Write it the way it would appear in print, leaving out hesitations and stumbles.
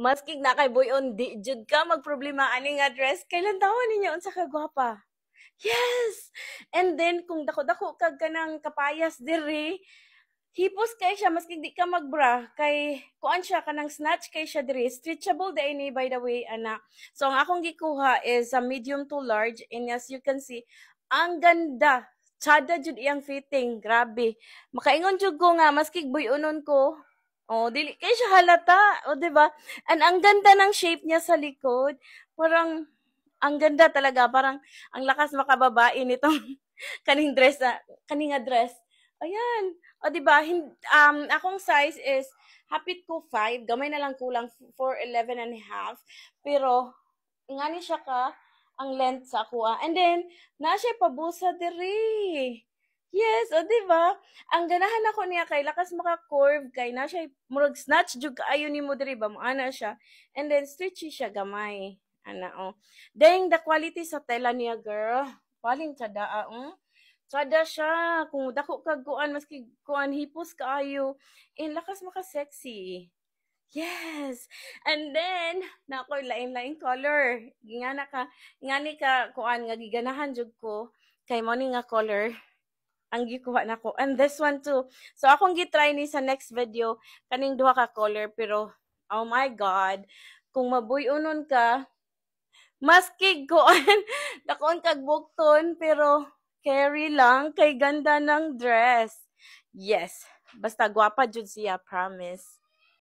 Maskig na kay buyon di jud ka magproblema ani nga dress kailan tawon ninyo unsa ka gwapa. Yes. And then kung dako-dako kag kanang kapayas diri, hipos kay siya maski di ka magbra kay kuan siya kanang snatch kay siya diri stretchable day ni by the way ana. So ang akong gikuha is a medium to large and as you can see ang ganda. Tsada jud iyang fitting, grabe. Makaingon jud ko nga maski buyonon ko. Oh, dili kay siya halata, o di ba? And ang ganda ng shape niya sa likod. Parang ang ganda talaga, parang ang lakas makababae nitong kaning dress kaninga dress. Ayan. O di ba? Akong size is hapit ko 5, gamay na lang kulang for 11 and a half. Pero ingani siya ka ang length sa ako. And then na siya pabusa diri. Yes, o di ba? Ang ganahan ako niya kay lakas maka-curve kay na siya murag snatch jud kaayo nimo diri ba mo ana siya. And then stretchy siya gamay. Ana oh. Deng the quality sa tela niya girl. Paling tsada Tsada siya. Kung dako kag kuan maski kuan hipos kaayo, lakas maka-sexy. Yes. And then na ako'y lain-lain color. Ingani ka kuan nga giganahan jud ko kay mo ni nga color ang gikuha nako. And this one too. So akong gitry ni sa next video kaning duha ka color pero oh my god, kung mabuyonon ka, maskig kuan dakon kag bukton pero carry lang kay ganda ng dress. Yes, basta gwapa jud siya, promise.